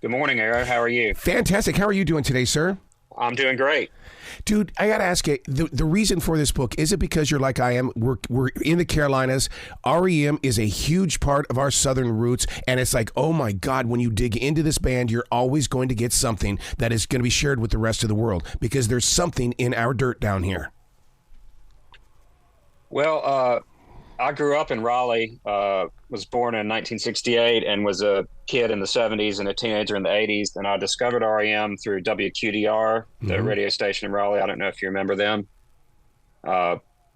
Good morning, Arrow. How are you? Fantastic. How are you doing today, sir? I'm doing great. Dude, I got to ask you, the reason for this book, is it because you're like I am? We're in the Carolinas. REM is a huge part of our southern roots, and it's like, oh my God, when you dig into this band, you're always going to get something that is going to be shared with the rest of the world because there's something in our dirt down here. Well, I grew up in Raleigh, was born in 1968 and was a kid in the 70s and a teenager in the 80s. And I discovered REM through WQDR, the radio station in Raleigh. I don't know if you remember them.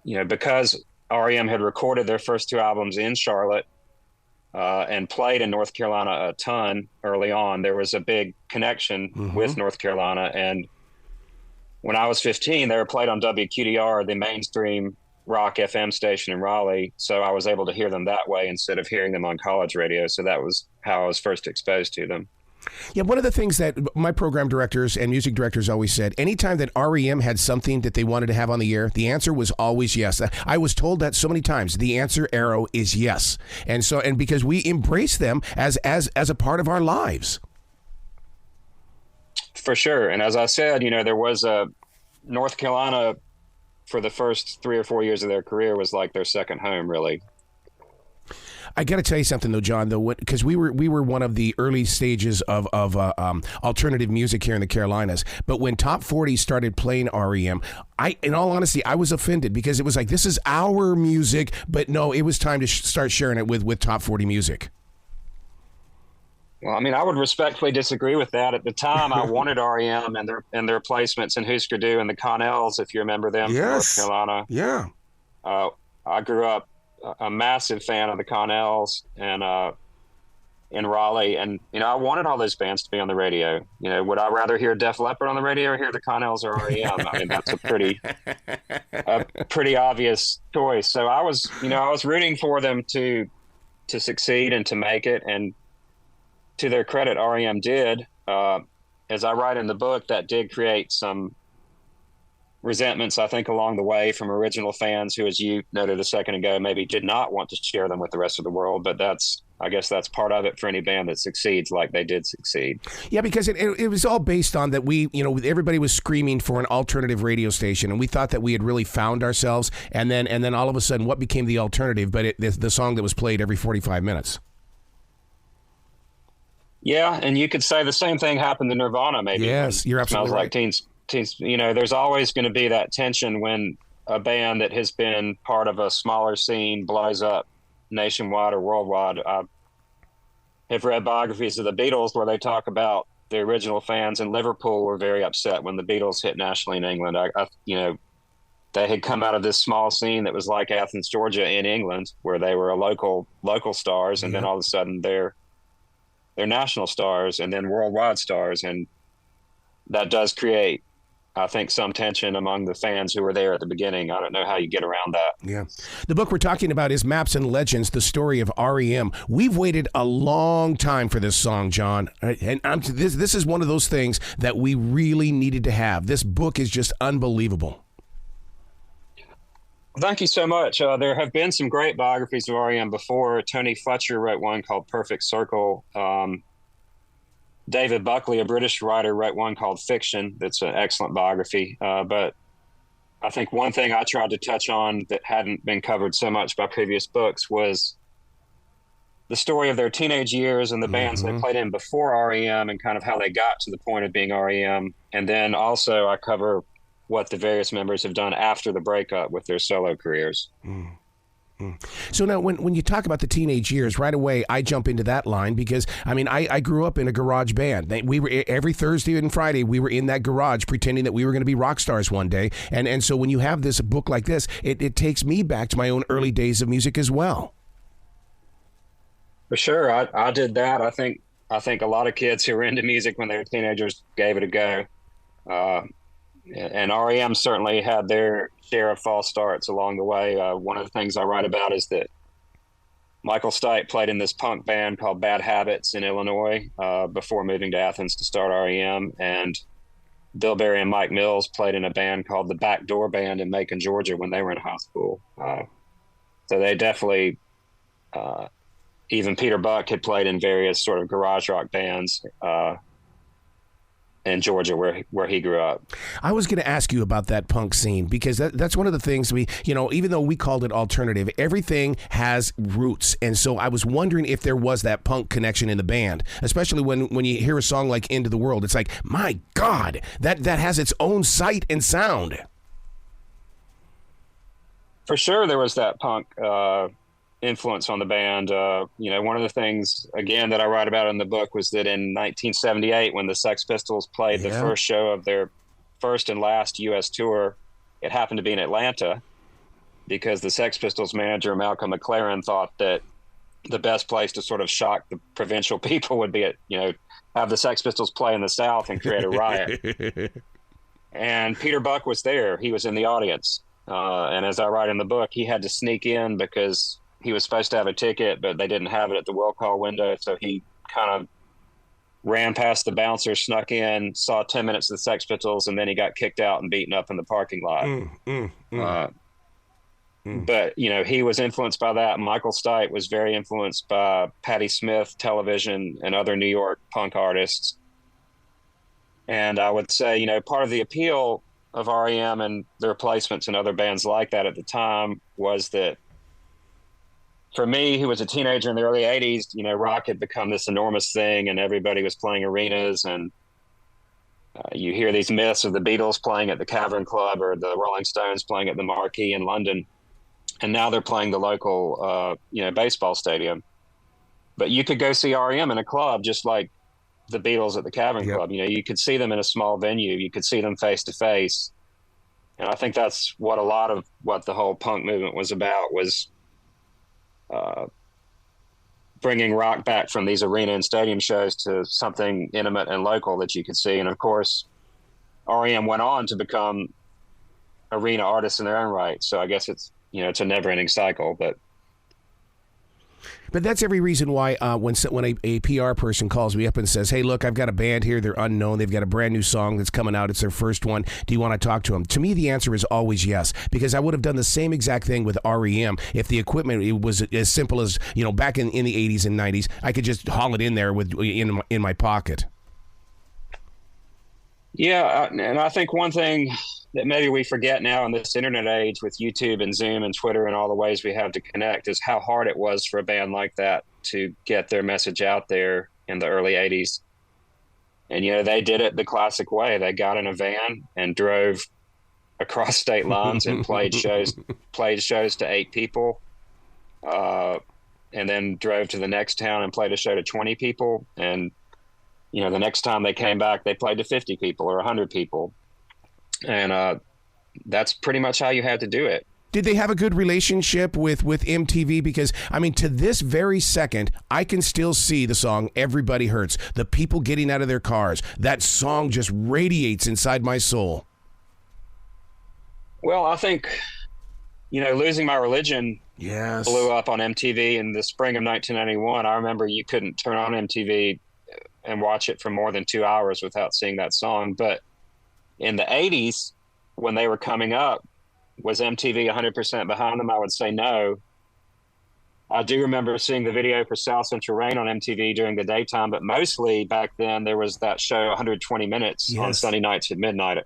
Because REM had recorded their first two albums in Charlotte and played in North Carolina a ton early on, there was a big connection with North Carolina. And when I was 15, they were played on WQDR, the mainstream rock FM station in Raleigh, so I was able to hear them that way instead of hearing them on college radio. So that was how I was first exposed to them. Yeah, one of the things that my program directors and music directors always said, anytime that REM had something that they wanted to have on the air, the answer was always yes. I was told that so many times. The answer, Arrow, is yes. And because we embrace them as a part of our lives. For sure. And as I said, there was a North Carolina for the first 3 or 4 years of their career was like their second home, really. I got to tell you something, though, John, because we were one of the early stages of alternative music here in the Carolinas. But when Top 40 started playing REM, in all honesty, I was offended because it was like, this is our music. But no, it was time to start sharing it with Top 40 music. Well, I mean, I would respectfully disagree with that. At the time, I wanted REM and their placements in Hüsker Dü and the Connells, if you remember them, yes. from North Carolina. Yeah. I grew up a massive fan of the Connells and in Raleigh, and I wanted all those bands to be on the radio. Would I rather hear Def Leppard on the radio or hear the Connells or REM? I mean, that's a pretty obvious choice. So I was rooting for them to succeed and to make it, and to their credit, REM did. As I write in the book, that did create some resentments, I think, along the way from original fans who, as you noted a second ago, maybe did not want to share them with the rest of the world. But I guess that's part of it for any band that succeeds like they did succeed. Yeah, because it was all based on that everybody was screaming for an alternative radio station, and we thought that we had really found ourselves. And then all of a sudden, what became the alternative? But the song that was played every 45 minutes. Yeah, and you could say the same thing happened to Nirvana, maybe. Yes, you're absolutely right. Smells Like Teens. There's always going to be that tension when a band that has been part of a smaller scene blows up nationwide or worldwide. I have read biographies of the Beatles where they talk about the original fans in Liverpool were very upset when the Beatles hit nationally in England. They had come out of this small scene that was like Athens, Georgia, in England, where they were a local stars, and then all of a sudden they're national stars and then worldwide stars. And that does create, I think, some tension among the fans who were there at the beginning. I don't know how you get around that. Yeah. The book we're talking about is Maps and Legends, the story of REM. We've waited a long time for this song, John. And this is one of those things that we really needed to have. This book is just unbelievable. Thank you so much. There have been some great biographies of REM before. Tony Fletcher wrote one called Perfect Circle. David Buckley, a British writer, wrote one called Fiction. That's an excellent biography. But I think one thing I tried to touch on that hadn't been covered so much by previous books was the story of their teenage years and the bands they played in before REM and kind of how they got to the point of being REM. And then also I cover what the various members have done after the breakup with their solo careers. So now when you talk about the teenage years, right away I jump into that line because, I mean, I grew up in a garage band. We were every Thursday and Friday, we were in that garage pretending that we were going to be rock stars one day. And so when you have this book like this, it takes me back to my own early days of music as well. For sure. I did that. I think a lot of kids who were into music when they were teenagers gave it a go. And REM certainly had their share of false starts along the way. One of the things I write about is that Michael Stipe played in this punk band called Bad Habits in Illinois before moving to Athens to start REM. And Bill Berry and Mike Mills played in a band called the Backdoor Band in Macon, Georgia when they were in high school. So they definitely even Peter Buck had played in various sort of garage rock bands in Georgia, where he grew up. I was going to ask you about that punk scene, because that's one of the things even though we called it alternative, everything has roots. And so I was wondering if there was that punk connection in the band, especially when you hear a song like Into the World. It's like, my God, that has its own sight and sound. For sure, there was that punk influence on the band. One of the things, again, that I write about in the book was that in 1978, when the Sex Pistols played the first show of their first and last U.S. tour, it happened to be in Atlanta, because the Sex Pistols manager, Malcolm McLaren, thought that the best place to sort of shock the provincial people would be have the Sex Pistols play in the South and create a riot. And Peter Buck was there. He was in the audience. And as I write in the book, he had to sneak in because he was supposed to have a ticket, but they didn't have it at the will call window. So he kind of ran past the bouncer, snuck in, saw 10 minutes of the Sex Pistols, and then he got kicked out and beaten up in the parking lot. But, he was influenced by that. Michael Stipe was very influenced by Patti Smith, Television, and other New York punk artists. And I would say, part of the appeal of REM and their replacements and other bands like that at the time was that, for me, who was a teenager in the early 80s, rock had become this enormous thing, and everybody was playing arenas. And you hear these myths of the Beatles playing at the Cavern Club or the Rolling Stones playing at the Marquee in London. And now they're playing the local, baseball stadium. But you could go see REM in a club just like the Beatles at the Cavern Club. You could see them in a small venue. You could see them face to face. And I think that's what a lot of what the whole punk movement was about, was bringing rock back from these arena and stadium shows to something intimate and local that you could see. And of course, REM went on to become arena artists in their own right. So I guess it's, it's a never ending cycle, but that's every reason why when a PR person calls me up and says, hey, look, I've got a band here. They're unknown. They've got a brand new song that's coming out. It's their first one. Do you want to talk to them? To me, the answer is always yes, because I would have done the same exact thing with REM if the equipment was as simple as, back in the 80s and 90s. I could just haul it in there in my pocket. Yeah, and I think one thing that maybe we forget now in this internet age with YouTube and Zoom and Twitter and all the ways we have to connect is how hard it was for a band like that to get their message out there in the early 80s. And, they did it the classic way. They got in a van and drove across state lines and played shows to 8 people, and then drove to the next town and played a show to 20 people. And, the next time they came back, they played to 50 people or 100 people. And that's pretty much how you had to do it. Did they have a good relationship with MTV? Because, to this very second, I can still see the song Everybody Hurts. The people getting out of their cars. That song just radiates inside my soul. Well, I think, Losing My Religion blew up on MTV in the spring of 1991. I remember you couldn't turn on MTV and watch it for more than 2 hours without seeing that song. But in the 80s, when they were coming up, was MTV 100% behind them? I would say no. I do remember seeing the video for South Central Rain on MTV during the daytime, but mostly back then there was that show 120 Minutes on Sunday nights at midnight.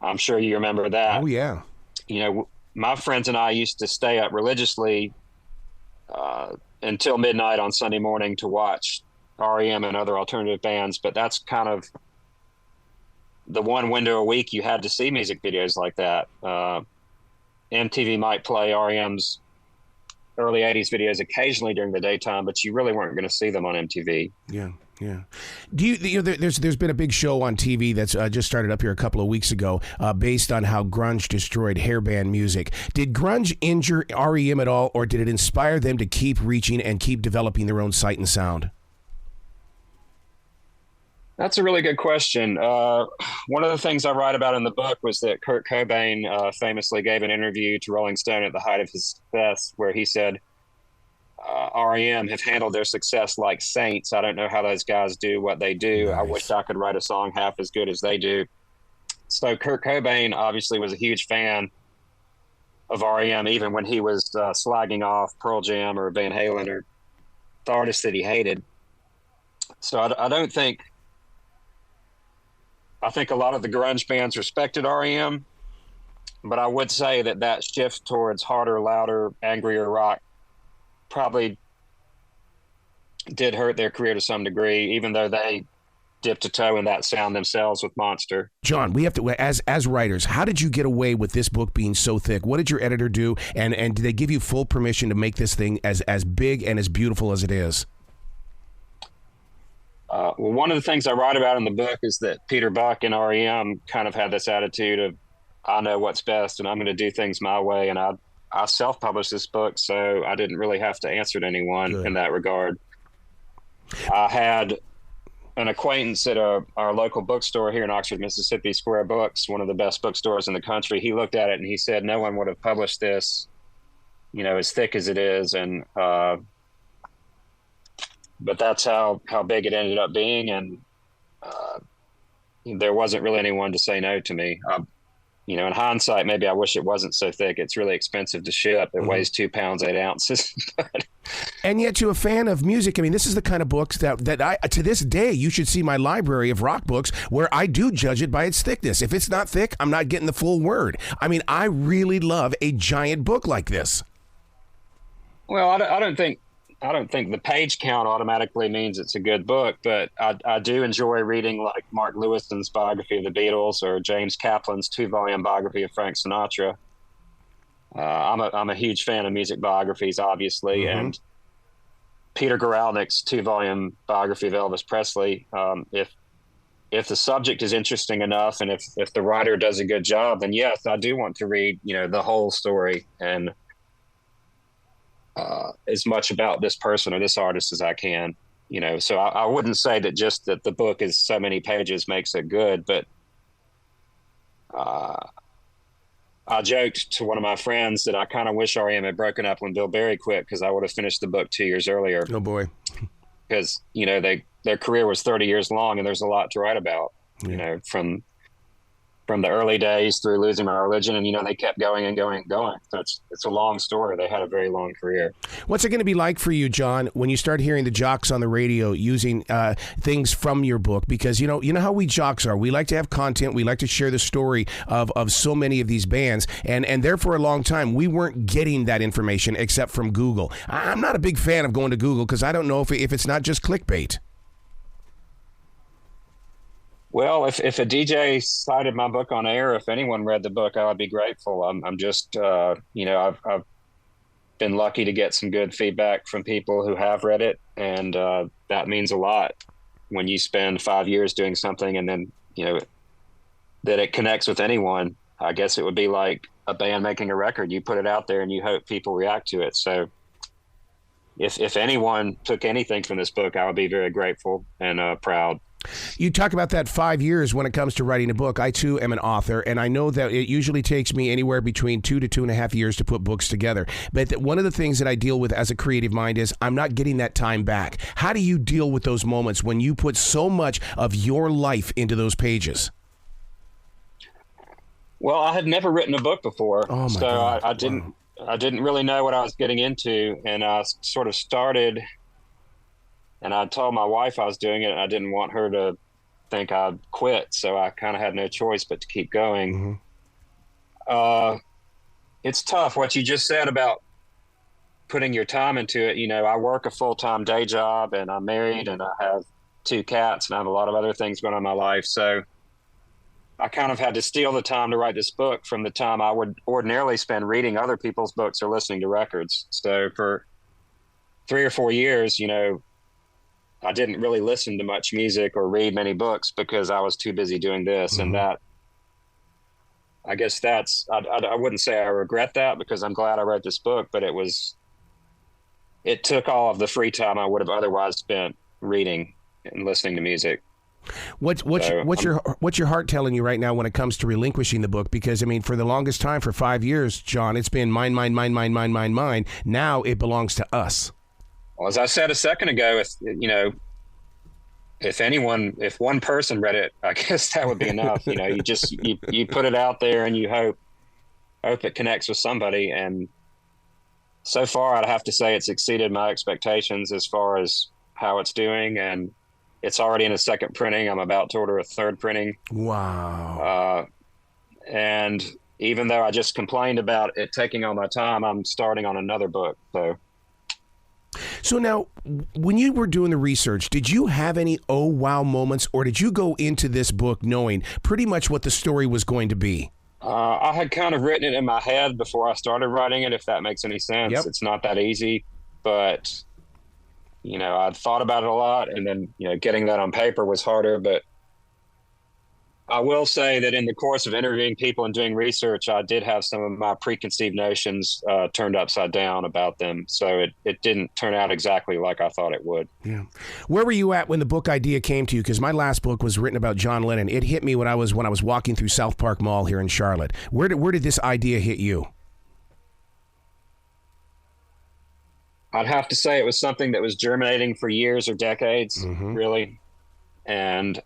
I'm sure you remember that. Oh, yeah. My friends and I used to stay up religiously until midnight on Sunday morning to watch REM and other alternative bands, but that's kind of the one window a week you had to see music videos like that. MTV might play REM's early 80s videos occasionally during the daytime, but you really weren't going to see them on MTV. Yeah. Do there's been a big show on TV that's just started up here a couple of weeks ago based on how grunge destroyed hairband music. Did grunge injure REM at all, or did it inspire them to keep reaching and keep developing their own sight and sound? That's a really good question. One of the things I write about in the book was that Kurt Cobain famously gave an interview to Rolling Stone at the height of his success, where he said, REM have handled their success like saints. I don't know how those guys do what they do. Nice. I wish I could write a song half as good as they do. So Kurt Cobain obviously was a huge fan of REM, even when he was slagging off Pearl Jam or Van Halen or the artists that he hated. So I don't think, I think a lot of the grunge bands respected REM, but I would say that shift towards harder, louder, angrier rock probably did hurt their career to some degree, even though they dipped a toe in that sound themselves with Monster. John, we have to, as writers, how did you get away with this book being so thick? What did your editor do? And did they give you full permission to make this thing as big and as beautiful as it is? Well, one of the things I write about in the book is that Peter Buck and REM kind of had this attitude of, I know what's best and I'm going to do things my way. And I self-published this book, so I didn't really have to answer to anyone in that regard. I had an acquaintance at our local bookstore here in Oxford, Mississippi, Square Books, one of the best bookstores in the country. He looked at it and he said, no one would have published this, as thick as it is. And, but that's how big it ended up being. And there wasn't really anyone to say no to me. In hindsight, maybe I wish it wasn't so thick. It's really expensive to ship. It weighs 2 pounds, 8 ounces. And yet, to a fan of music, I mean, this is the kind of books that I, to this day, you should see my library of rock books where I do judge it by its thickness. If it's not thick, I'm not getting the full word. I mean, I really love a giant book like this. Well, I don't think the page count automatically means it's a good book, but I do enjoy reading like Mark Lewison's biography of the Beatles or James Kaplan's 2-volume biography of Frank Sinatra. I'm a huge fan of music biographies, obviously, and Peter Guralnick's 2-volume biography of Elvis Presley. If the subject is interesting enough and if the writer does a good job, then yes, I do want to read, the whole story and as much about this person or this artist as I can, so I wouldn't say that just that the book is so many pages makes it good, but I joked to one of my friends that I kind of wish REM had broken up when Bill Berry quit, because I would have finished the book 2 years earlier. Oh boy. Because, their career was 30 years long and there's a lot to write about, from the early days through Losing My Religion, and they kept going and going and going. So it's a long story. They had a very long career. What's it going to be like for you, John, when you start hearing the jocks on the radio using things from your book? Because you know how we jocks are. We like to have content. We like to share the story of so many of these bands, and there for a long time we weren't getting that information except from Google. I'm not a big fan of going to Google because I don't know if it's not just clickbait. Well, if a DJ cited my book on air, if anyone read the book, I would be grateful. I'm just, I've been lucky to get some good feedback from people who have read it. And that means a lot when you spend 5 years doing something and then, that it connects with anyone. I guess it would be like a band making a record. You put it out there and you hope people react to it. So if anyone took anything from this book, I would be very grateful and proud. You talk about that 5 years when it comes to writing a book. I, too, am an author, and I know that it usually takes me anywhere between 2 to 2.5 years to put books together. But one of the things that I deal with as a creative mind is I'm not getting that time back. How do you deal with those moments when you put so much of your life into those pages? Well, I had never written a book before, so God. I didn't really know what I was getting into, and I sort of started. And I told my wife I was doing it, and I didn't want her to think I'd quit. So I kind of had no choice but to keep going. It's tough what you just said about putting your time into it. I work a full-time day job, and I'm married, and I have 2 cats, and I have a lot of other things going on in my life. So I kind of had to steal the time to write this book from the time I would ordinarily spend reading other people's books or listening to records. So for 3 or 4 years, I didn't really listen to much music or read many books because I was too busy doing this and that. I guess I wouldn't say I regret that because I'm glad I wrote this book, but it took all of the free time I would have otherwise spent reading and listening to music. What's your heart telling you right now when it comes to relinquishing the book? Because, I mean, for the longest time, for 5 years, John, it's been mine. Now it belongs to us. Well, as I said a second ago, if one person read it, I guess that would be enough. You put it out there and you hope it connects with somebody. And so far, I'd have to say it's exceeded my expectations as far as how it's doing, and it's already in a second printing. I'm about to order a third printing. Wow. And even though I just complained about it taking all my time, I'm starting on another book. So now, when you were doing the research, did you have any oh wow moments, or did you go into this book knowing pretty much what the story was going to be? I had kind of written it in my head before I started writing it, if that makes any sense. Yep. It's not that easy, but, I'd thought about it a lot, and then, getting that on paper was harder. But I will say that in the course of interviewing people and doing research, I did have some of my preconceived notions turned upside down about them. So it didn't turn out exactly like I thought it would. Yeah. Where were you at when the book idea came to you? Because my last book was written about John Lennon. It hit me when I was walking through South Park Mall here in Charlotte. Where did this idea hit you? I'd have to say it was something that was germinating for years or decades, really. And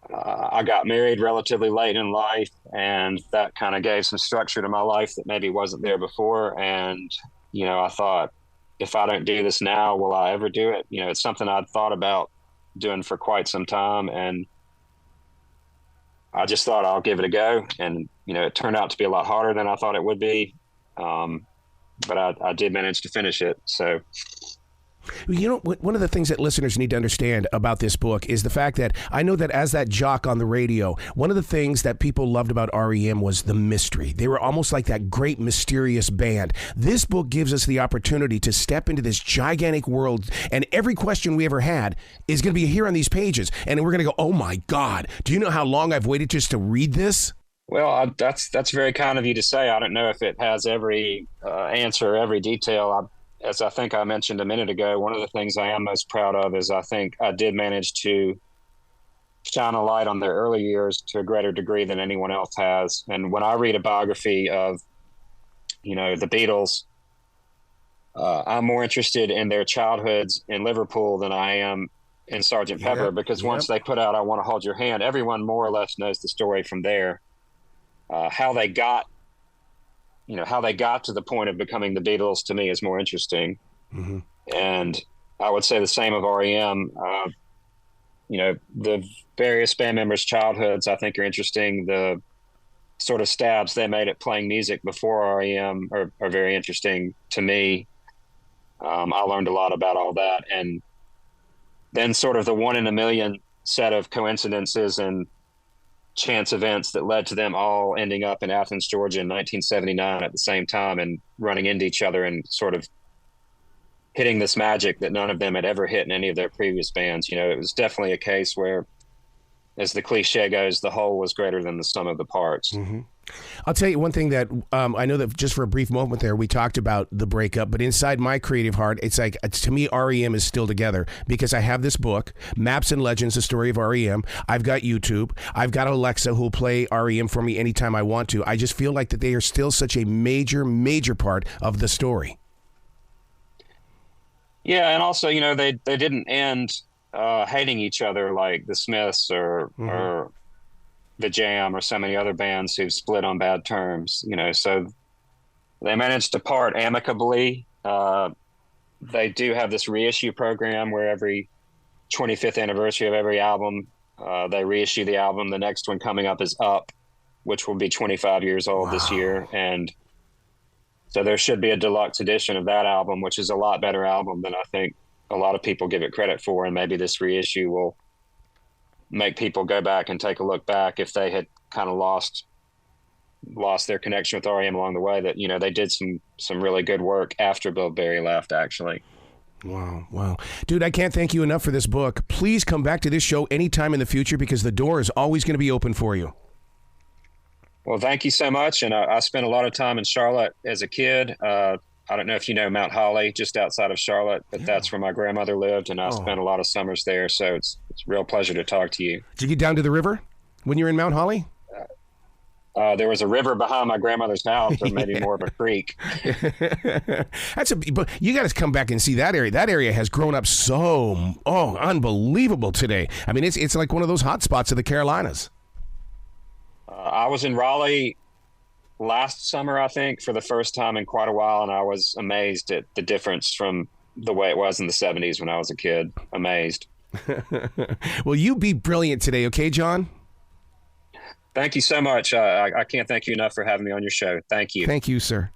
I got married relatively late in life, and that kind of gave some structure to my life that maybe wasn't there before. And, I thought, if I don't do this now, will I ever do it? It's something I'd thought about doing for quite some time, and I just thought I'll give it a go. And, it turned out to be a lot harder than I thought it would be. But I did manage to finish it. So, one of the things that listeners need to understand about this book is the fact that I know that as that jock on the radio, one of the things that people loved about REM was the mystery. They were almost like that great mysterious band. This book gives us the opportunity to step into this gigantic world, and every question we ever had is going to be here on these pages. And we're going to go, oh my God, do you know how long I've waited just to read this? Well, that's very kind of you to say. I don't know if it has every answer, every detail. As I think I mentioned a minute ago, one of the things I am most proud of is I think I did manage to shine a light on their early years to a greater degree than anyone else has. And when I read a biography of, the Beatles, I'm more interested in their childhoods in Liverpool than I am in Sgt. Pepper, because once they put out I Want to Hold Your Hand, everyone more or less knows the story from there. How they got to the point of becoming the Beatles, to me, is more interesting. And I would say the same of REM. The various band members' childhoods, I think, are interesting. The sort of stabs they made at playing music before REM are very interesting to me. I learned a lot about all that. And then sort of the 1 in a million set of coincidences and chance events that led to them all ending up in Athens, Georgia in 1979 at the same time and running into each other and sort of hitting this magic that none of them had ever hit in any of their previous bands. It was definitely a case where, as the cliche goes, the whole was greater than the sum of the parts. I'll tell you one thing that I know that just for a brief moment there, we talked about the breakup, but inside my creative heart, it's like, to me, REM is still together because I have this book, Maps and Legends, The Story of REM. I've got YouTube. I've got Alexa who'll play REM for me anytime I want to. I just feel like that they are still such a major, major part of the story. Yeah, and also, they didn't end hating each other like the Smiths or the Jam or so many other bands who've split on bad terms, so they managed to part amicably. They do have this reissue program where every 25th anniversary of every album, they reissue the album. The next one coming up is Up, which will be 25 years old this year. And so there should be a deluxe edition of that album, which is a lot better album than I think a lot of people give it credit for. And maybe this reissue will make people go back and take a look back if they had kind of lost their connection with REM along the way, that they did some really good work after Bill Berry left, actually. Wow. Dude, I can't thank you enough for this book. Please come back to this show anytime in the future because the door is always going to be open for you. Well, thank you so much. And I spent a lot of time in Charlotte as a kid. I don't know if you know Mount Holly, just outside of Charlotte, but that's where my grandmother lived, and I spent a lot of summers there. So it's a real pleasure to talk to you. Did you get down to the river when you were in Mount Holly? There was a river behind my grandmother's house, or maybe more of a creek. But you got to come back and see that area. That area has grown up so unbelievable today. I mean, it's like one of those hot spots of the Carolinas. I was in Raleigh last summer, I think, for the first time in quite a while, and I was amazed at the difference from the way it was in the 70s when I was a kid. Amazed. Well, you be brilliant today, okay, John? Thank you so much. I can't thank you enough for having me on your show. Thank you. Thank you, sir.